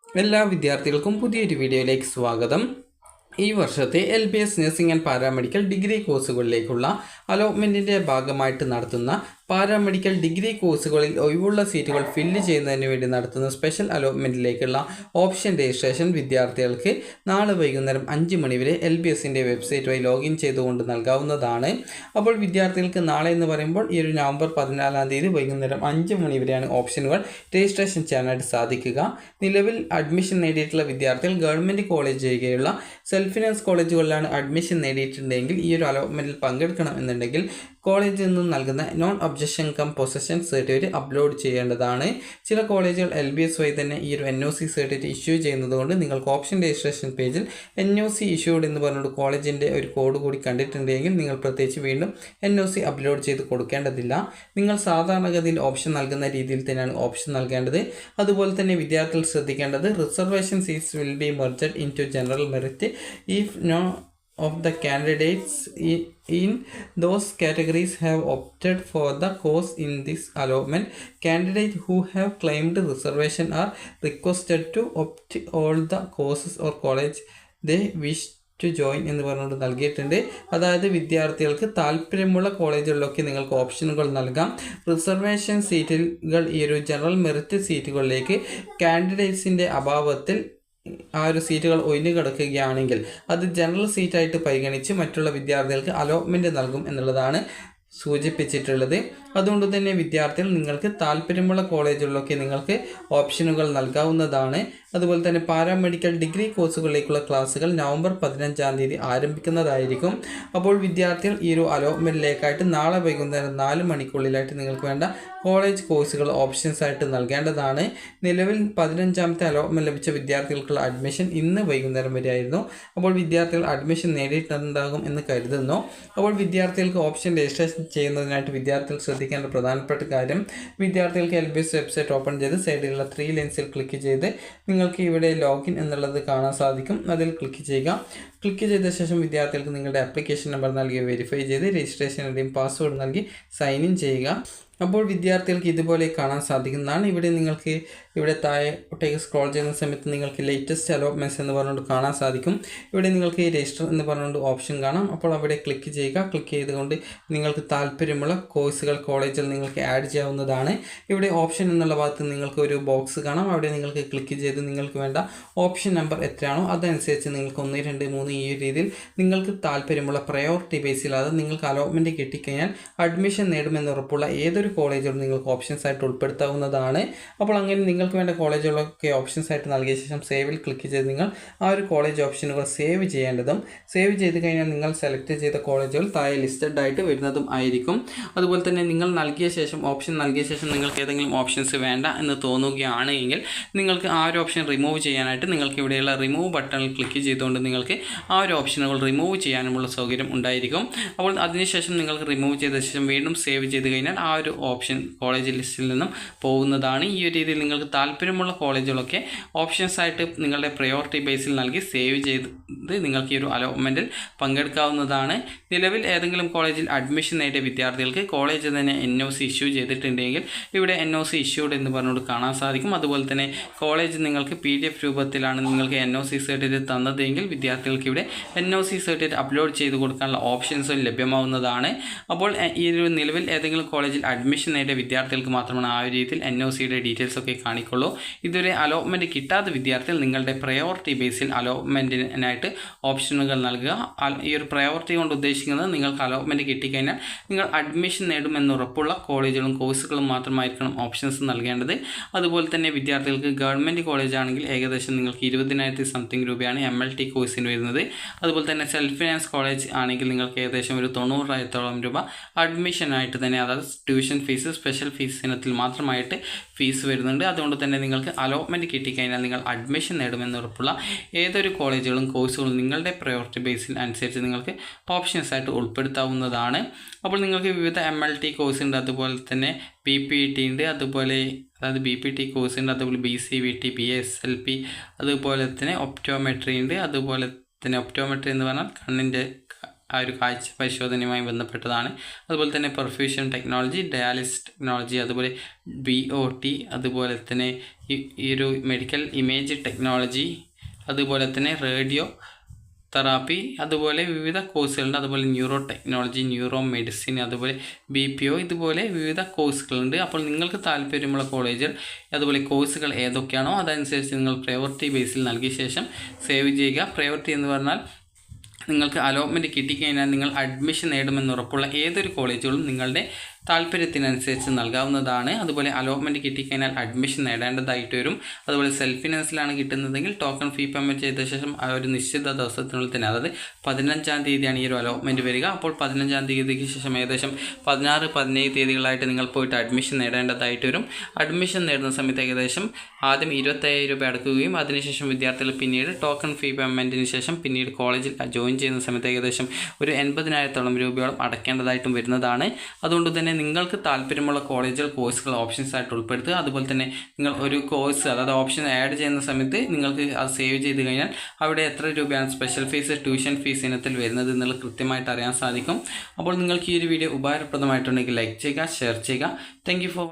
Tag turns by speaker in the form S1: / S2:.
S1: എല്ലാ വിദ്യാർത്ഥികൾക്കും പുതിയൊരു വീഡിയോയിലേക്ക് സ്വാഗതം. ഈ വർഷത്തെ LBS nursing and paramedical degree കോഴ്സുകളിലേക്കുള്ള അലോട്ട്മെൻറ്റിൻ്റെ ഭാഗമായിട്ട് നടത്തുന്ന പാരാമെഡിക്കൽ ഡിഗ്രി കോഴ്സുകളിൽ ഒഴിവുള്ള സീറ്റുകൾ ഫില്ല് ചെയ്യുന്നതിന് വേണ്ടി നടത്തുന്ന സ്പെഷ്യൽ അലോട്ട്മെൻറ്റിലേക്കുള്ള ഓപ്ഷൻ രജിസ്ട്രേഷൻ വിദ്യാർത്ഥികൾക്ക് നാളെ വൈകുന്നേരം 5 മണി വരെ LBSൻ്റെ വെബ്സൈറ്റ് വഴി ലോഗിൻ ചെയ്തുകൊണ്ട് നൽകാവുന്നതാണ്. അപ്പോൾ വിദ്യാർത്ഥികൾക്ക് നാളെ എന്ന് പറയുമ്പോൾ ഈ ഒരു നവംബർ 14-ാം തീയതി വൈകുന്നേരം 5 മണി വരെയാണ് ഓപ്ഷനുകൾ രജിസ്ട്രേഷൻ ചെയ്യാനായിട്ട് സാധിക്കുക. നിലവിൽ അഡ്മിഷൻ നേടിയിട്ടുള്ള വിദ്യാർത്ഥികൾ ഗവൺമെൻറ് കോളേജ് ഒഴികെയുള്ള സെൽഫ് ഫിനാൻസ് കോളേജുകളിലാണ് അഡ്മിഷൻ നേടിയിട്ടുണ്ടെങ്കിൽ ഈ ഒരു അലോട്ട്മെൻറ്റിൽ പങ്കെടുക്കണം എന്നുണ്ടെങ്കിൽ കോളേജിൽ നിന്നും നൽകുന്ന non objection cum possession certificate upload ചെയ്യേണ്ടതാണ്. ചില കോളേജുകൾ LBS വഴി തന്നെ ഈ ഒരു NOC സർട്ടിഫിക്കറ്റ് ഇഷ്യൂ ചെയ്യുന്നതുകൊണ്ട് നിങ്ങൾക്ക് ഓപ്ഷൻ രജിസ്ട്രേഷൻ പേജിൽ NOC ഇഷ്യൂഡ് എന്ന് പറഞ്ഞുകൊണ്ട് കോളേജിൻ്റെ ഒരു കോഡ് കൂടി കണ്ടിട്ടുണ്ടെങ്കിൽ നിങ്ങൾ പ്രത്യേകിച്ച് വീണ്ടും NOC അപ്ലോഡ് ചെയ്ത് കൊടുക്കേണ്ടതില്ല. നിങ്ങൾ സാധാരണഗതിയിൽ ഓപ്ഷൻ നൽകുന്ന രീതിയിൽ തന്നെയാണ് ഓപ്ഷൻ നൽകേണ്ടത്. അതുപോലെ തന്നെ വിദ്യാർത്ഥികൾ ശ്രദ്ധിക്കേണ്ടത് reservation seats will be merged into general merit if none of the candidates in those categories have opted for the course in this allotment. Candidates who have claimed reservation are requested to opt all the courses or college they wish to join എന്ന് പറഞ്ഞുകൊണ്ട് നൽകിയിട്ടുണ്ട്. അതായത് വിദ്യാർത്ഥികൾക്ക് താല്പര്യമുള്ള കോളേജുകളിലൊക്കെ നിങ്ങൾക്ക് ഓപ്ഷനുകൾ നൽകാം. Reservation സീറ്റുകൾ ഈ ഒരു ജനറൽ മെറിറ്റ് സീറ്റുകളിലേക്ക് കാൻഡിഡേറ്റ്സിൻ്റെ അഭാവത്തിൽ ആ ഒരു സീറ്റുകൾ ഒഴിഞ്ഞു കിടക്കുകയാണെങ്കിൽ അത് ജനറൽ സീറ്റായിട്ട് പരിഗണിച്ച് മറ്റുള്ള വിദ്യാർത്ഥികൾക്ക് അലോട്ട്മെൻറ്റ് നൽകും എന്നുള്ളതാണ് സൂചിപ്പിച്ചിട്ടുള്ളത്. അതുകൊണ്ട് തന്നെ വിദ്യാർത്ഥികൾ നിങ്ങൾക്ക് താല്പര്യമുള്ള കോളേജുകളിലൊക്കെ നിങ്ങൾക്ക് ഓപ്ഷനുകൾ നൽകാവുന്നതാണ്. അതുപോലെ തന്നെ പാരാമെഡിക്കൽ ഡിഗ്രി കോഴ്സുകളിലേക്കുള്ള ക്ലാസ്സുകൾ നവംബർ 15-ാം തീയതി ആരംഭിക്കുന്നതായിരിക്കും. അപ്പോൾ വിദ്യാർത്ഥികൾ ഈ ഒരു അലോട്ട്മെൻറ്റിലേക്കായിട്ട് നാളെ വൈകുന്നേരം 4 മണിക്കുള്ളിലായിട്ട് നിങ്ങൾക്ക് വേണ്ട കോളേജ് കോഴ്സുകൾ ഓപ്ഷൻസ് ആയിട്ട് നൽകേണ്ടതാണ്. നിലവിൽ 15-ാമത്തെ അലോട്ട്മെൻറ്റ് ലഭിച്ച വിദ്യാർത്ഥികൾക്കുള്ള അഡ്മിഷൻ ഇന്ന് വൈകുന്നേരം വരെ ആയിരുന്നു. അപ്പോൾ വിദ്യാർത്ഥികൾ അഡ്മിഷൻ നേടിയിട്ടുണ്ടാകും എന്ന് കരുതുന്നു. അപ്പോൾ വിദ്യാർത്ഥികൾക്ക് ഓപ്ഷൻ രജിസ്ട്രേഷൻ ചെയ്യുന്നതിനായിട്ട് വിദ്യാർത്ഥികൾ ശ്രദ്ധിക്കേണ്ട പ്രധാനപ്പെട്ട കാര്യം, വിദ്യാർത്ഥികൾക്ക് LBS വെബ്സൈറ്റ് ഓപ്പൺ ചെയ്ത് സൈഡിലുള്ള 3 ലൈൻസിൽ ക്ലിക്ക് ചെയ്ത് നിങ്ങൾക്ക് ഇവിടെ ലോഗിൻ എന്നുള്ളത് കാണാൻ സാധിക്കും. അതിൽ ക്ലിക്ക് ചെയ്യുക. ക്ലിക്ക് ചെയ്ത ശേഷം വിദ്യാർത്ഥികൾക്ക് നിങ്ങളുടെ ആപ്ലിക്കേഷൻ നമ്പർ നൽകി വെരിഫൈ ചെയ്ത് രജിസ്ട്രേഷൻ ഐഡിയും പാസ്വേഡ് നൽകി സൈൻ ഇൻ ചെയ്യുക. അപ്പോൾ വിദ്യാർത്ഥികൾക്ക് ഇതുപോലെ കാണാൻ സാധിക്കുന്നതാണ്. ഇവിടെ താഴോട്ടേക്ക് സ്ക്രോൾ ചെയ്യുന്ന സമയത്ത് നിങ്ങൾക്ക് ലേറ്റസ്റ്റ് അലോട്ട്മെൻറ്റ്സ് എന്ന് പറഞ്ഞുകൊണ്ട് കാണാൻ സാധിക്കും. ഇവിടെ നിങ്ങൾക്ക് രജിസ്റ്റർ എന്ന് പറഞ്ഞുകൊണ്ട് ഓപ്ഷൻ കാണാം. അപ്പോൾ അവിടെ ക്ലിക്ക് ചെയ്യുക. ക്ലിക്ക് ചെയ്തുകൊണ്ട് നിങ്ങൾക്ക് താല്പര്യമുള്ള കോഴ്സുകൾ കോളേജിൽ നിങ്ങൾക്ക് ആഡ് ചെയ്യാവുന്നതാണ്. ഇവിടെ ഓപ്ഷൻ എന്നുള്ള ഭാഗത്ത് നിങ്ങൾക്ക് ഒരു ബോക്സ് കാണാം. അവിടെ നിങ്ങൾക്ക് ക്ലിക്ക് ചെയ്ത് നിങ്ങൾക്ക് വേണ്ട ഓപ്ഷൻ നമ്പർ എത്രയാണോ അതനുസരിച്ച് നിങ്ങൾക്ക് 1, 2, 3 ഈ രീതിയിൽ നിങ്ങൾക്ക് താല്പര്യമുള്ള പ്രയോറിറ്റി ബേസിൽ അത് നിങ്ങൾക്ക് അലോട്ട്മെൻറ്റ് കിട്ടിക്കഴിഞ്ഞാൽ അഡ്മിഷൻ നേടുമെന്ന് ഉറപ്പുള്ള ഏതൊരു കോളേജുകൾ നിങ്ങൾക്ക് ഓപ്ഷൻസ് ആയിട്ട് ഉൾപ്പെടുത്താവുന്നതാണ്. അപ്പോൾ അങ്ങനെ നിങ്ങൾക്ക് വേണ്ട കോളേജുകളൊക്കെ ഓപ്ഷൻസ് ആയിട്ട് നൽകിയ ശേഷം സേവിൽ ക്ലിക്ക് ചെയ്ത് നിങ്ങൾ ആ ഒരു കോളേജ് ഓപ്ഷനുകൾ സേവ് ചെയ്യേണ്ടതും സേവ് ചെയ്ത് കഴിഞ്ഞാൽ നിങ്ങൾ സെലക്ട് ചെയ്ത കോളേജുകൾ താഴെ ലിസ്റ്റഡ് ആയിട്ട് വരുന്നതും ആയിരിക്കും. അതുപോലെ തന്നെ നിങ്ങൾ നൽകിയ ശേഷം ഓപ്ഷൻ നൽകിയ ശേഷം നിങ്ങൾക്ക് ഏതെങ്കിലും ഓപ്ഷൻസ് വേണ്ട എന്ന് തോന്നുകയാണെങ്കിൽ നിങ്ങൾക്ക് ആ ഒരു ഓപ്ഷൻ റിമൂവ് ചെയ്യാനായിട്ട് നിങ്ങൾക്ക് ഇവിടെയുള്ള റിമൂവ് ബട്ടണിൽ ക്ലിക്ക് ചെയ്തുകൊണ്ട് നിങ്ങൾക്ക് ആ ഒരു ഓപ്ഷനുകൾ റിമൂവ് ചെയ്യാനുമുള്ള സൗകര്യം ഉണ്ടായിരിക്കും. അപ്പോൾ അതിനുശേഷം നിങ്ങൾക്ക് റിമൂവ് ചെയ്ത ശേഷം വീണ്ടും സേവ് ചെയ്ത് കഴിഞ്ഞാൽ ആ ഒരു ഓപ്ഷൻ കോളേജ് ലിസ്റ്റിൽ നിന്നും പോകുന്നതാണ്. ഈ ഒരു രീതിയിൽ നിങ്ങൾക്ക് താല്പര്യമുള്ള കോളേജുകളൊക്കെ ഓപ്ഷൻസ് ആയിട്ട് നിങ്ങളുടെ പ്രയോറിറ്റി ബേസിൽ നൽകി സേവ് ചെയ്ത് നിങ്ങൾക്ക് ഈ ഒരു അലോട്ട്മെൻറ്റിൽ പങ്കെടുക്കാവുന്നതാണ്. നിലവിൽ ഏതെങ്കിലും കോളേജിൽ അഡ്മിഷൻ നേടിയ വിദ്യാർത്ഥികൾക്ക് കോളേജ് തന്നെ NOC ഇഷ്യൂ ചെയ്തിട്ടുണ്ടെങ്കിൽ ഇവിടെ NOC ഇഷ്യൂഡ് എന്ന് പറഞ്ഞുകൊണ്ട് കാണാൻ സാധിക്കും. അതുപോലെ തന്നെ കോളേജ് നിങ്ങൾക്ക് PDF രൂപത്തിലാണ് നിങ്ങൾക്ക് NOC സർട്ടിഫിക്കറ്റ് തന്നതെങ്കിൽ വിദ്യാർത്ഥികൾക്ക് ഇവിടെ NOC സർട്ടിഫിക്കറ്റ് അപ്ലോഡ് ചെയ്ത് കൊടുക്കാനുള്ള ഓപ്ഷൻസും ലഭ്യമാവുന്നതാണ്. അപ്പോൾ ഈ ഒരു നിലവിൽ ഏതെങ്കിലും കോളേജിൽ അഡ്മിഷൻ നേടിയ വിദ്യാർത്ഥികൾക്ക് മാത്രമാണ് ആ ഒരു രീതിയിൽ NOCയുടെ ഡീറ്റെയിൽസ് ഒക്കെ കാണിക്കുള്ളൂ. ഇതുവരെ അലോട്ട്മെൻറ്റ് കിട്ടാത്ത വിദ്യാർത്ഥികൾ നിങ്ങളുടെ പ്രയോറിറ്റി ബേസിൽ അലോട്ട്മെൻറ്റിനായിട്ട് ഓപ്ഷനുകൾ നൽകുക. ഈ ഒരു പ്രയോറിറ്റി കൊണ്ട് ഉദ്ദേശിക്കുന്നത് നിങ്ങൾക്ക് അലോട്ട്മെൻറ്റ് കിട്ടിക്കഴിഞ്ഞാൽ നിങ്ങൾ അഡ്മിഷൻ നേടുമെന്ന് ഉറപ്പുള്ള കോളേജുകളും കോഴ്സുകളും മാത്രമായിരിക്കണം ഓപ്ഷൻസ് നൽകേണ്ടത്. അതുപോലെ തന്നെ വിദ്യാർത്ഥികൾക്ക് ഗവൺമെൻറ് കോളേജ് ആണെങ്കിൽ ഏകദേശം നിങ്ങൾക്ക് 20,000 സംതിങ് രൂപയാണ് MLT കോഴ്സിന് വരുന്നത്. അതുപോലെ തന്നെ സെൽഫ് ഫിനാൻസ് കോളേജ് ആണെങ്കിൽ നിങ്ങൾക്ക് ഏകദേശം ഒരു 90,000 രൂപ അഡ്മിഷനായിട്ട് തന്നെ, അതായത് ട്യൂഷൻ ഫീസ് സ്പെഷ്യൽ ഫീസ് ഇനത്തിൽ മാത്രമായിട്ട് ഫീസ് വരുന്നുണ്ട്. അതുകൊണ്ട് തന്നെ നിങ്ങൾക്ക് അലോട്ട്മെൻറ്റ് കിട്ടിക്കഴിഞ്ഞാൽ നിങ്ങൾ അഡ്മിഷൻ നേടുമെന്ന് ഉറപ്പുള്ള ഏതൊരു കോളേജുകളും കോഴ്സുകളും നിങ്ങളുടെ പ്രയോറിറ്റി ബേസിൽ അനുസരിച്ച് നിങ്ങൾക്ക് ഓപ്ഷൻസ് ആയിട്ട് ഉൾപ്പെടുത്താവുന്നതാണ്. അപ്പോൾ നിങ്ങൾക്ക് വിവിധ MLT കോഴ്സ് ഉണ്ട്, അതുപോലെ തന്നെ PPT ഉണ്ട്, അതുപോലെ അതായത് BPT കോഴ്സ് ഉണ്ട്, അതുപോലെ BCVT, BSLP, അതുപോലെ തന്നെ ഒപ്റ്റോമെട്രി ഉണ്ട്. അതുപോലെ തന്നെ ഒപ്റ്റോമെട്രി എന്ന് പറഞ്ഞാൽ കണ്ണിൻ്റെ ആ ഒരു കാഴ്ച പരിശോധനയുമായി ബന്ധപ്പെട്ടതാണ്. അതുപോലെ തന്നെ പെർഫ്യൂഷൻ ടെക്നോളജി, ഡയാലിസിസ് ടെക്നോളജി, അതുപോലെ BOT, അതുപോലെ തന്നെ ഈ ഒരു മെഡിക്കൽ ഇമേജ് ടെക്നോളജി, അതുപോലെ തന്നെ റേഡിയോ തെറാപ്പി, അതുപോലെ വിവിധ കോഴ്സുകളുണ്ട്. അതുപോലെ ന്യൂറോ ടെക്നോളജി, ന്യൂറോ മെഡിസിൻ, അതുപോലെ BPO, ഇതുപോലെ വിവിധ കോഴ്സുകളുണ്ട്. അപ്പോൾ നിങ്ങൾക്ക് താല്പര്യമുള്ള കോളേജുകൾ അതുപോലെ കോഴ്സുകൾ ഏതൊക്കെയാണോ അതനുസരിച്ച് നിങ്ങൾ പ്രയോറിറ്റി ബേസിൽ നൽകിയ ശേഷം സേവ് ചെയ്യുക. പ്രയോറിറ്റി എന്ന് പറഞ്ഞാൽ നിങ്ങൾക്ക് അലോട്ട്മെൻറ്റ് കിട്ടിക്കഴിഞ്ഞാൽ നിങ്ങൾ അഡ്മിഷൻ നേടുമെന്ന് ഉറപ്പുള്ള ഏതൊരു കോളേജുകളും നിങ്ങളുടെ താല്പര്യത്തിനനുസരിച്ച് നൽകാവുന്നതാണ്. അതുപോലെ അലോട്ട്മെൻറ്റ് കിട്ടിക്കഴിഞ്ഞാൽ അഡ്മിഷൻ നേടേണ്ടതായിട്ട് വരും. അതുപോലെ സെൽഫ് ഫിനാൻസിലാണ് കിട്ടുന്നതെങ്കിൽ ടോക്കൺ ഫീ പേയ്മെൻറ്റ് ചെയ്ത ശേഷം ആ ഒരു നിശ്ചിത ദിവസത്തിനുള്ളിൽ തന്നെ, അതായത് 15-ാം തീയതിയാണ് ഈ ഒരു അലോട്ട്മെൻറ്റ് വരിക. അപ്പോൾ 15-ാം തീയതിക്ക് ശേഷം ഏകദേശം 16-17 തീയതികളായിട്ട് നിങ്ങൾ പോയിട്ട് അഡ്മിഷൻ നേടേണ്ടതായിട്ട് വരും. അഡ്മിഷൻ നേടുന്ന സമയത്ത് ഏകദേശം ആദ്യം 25,000 രൂപ അടക്കുകയും അതിനുശേഷം വിദ്യാർത്ഥികൾ പിന്നീട് ടോക്കൺ ഫീ പേയ്മെൻറ്റിന് ശേഷം പിന്നീട് കോളേജിൽ ജോയിൻ ചെയ്യുന്ന സമയത്ത് ഏകദേശം ഒരു 80,000-ഓളം രൂപയോളം അടയ്ക്കേണ്ടതായിട്ടും വരുന്നതാണ്. അതുകൊണ്ട് തന്നെ നിങ്ങൾക്ക് താല്പര്യമുള്ള കോളേജുകൾ കോഴ്സുകൾ ഓപ്ഷൻസ് ആയിട്ട് ഉൾപ്പെടുത്തുക. അതുപോലെ തന്നെ നിങ്ങൾ ഒരു കോഴ്സ് അതായത് ഓപ്ഷൻ ആഡ് ചെയ്യുന്ന സമയത്ത് നിങ്ങൾക്ക് അത് സേവ് ചെയ്ത് കഴിഞ്ഞാൽ അവിടെ എത്ര രൂപയാണ് സ്പെഷ്യൽ ഫീസ്, ട്യൂഷൻ ഫീസ് ഇനത്തിൽ വരുന്നത് എന്നുള്ളത് കൃത്യമായിട്ട് അറിയാൻ സാധിക്കും. അപ്പോൾ നിങ്ങൾക്ക് ഈ ഒരു വീഡിയോ ഉപകാരപ്രദമായിട്ടുണ്ടെങ്കിൽ ലൈക്ക് ചെയ്യുക, ഷെയർ ചെയ്യുക. Thank you for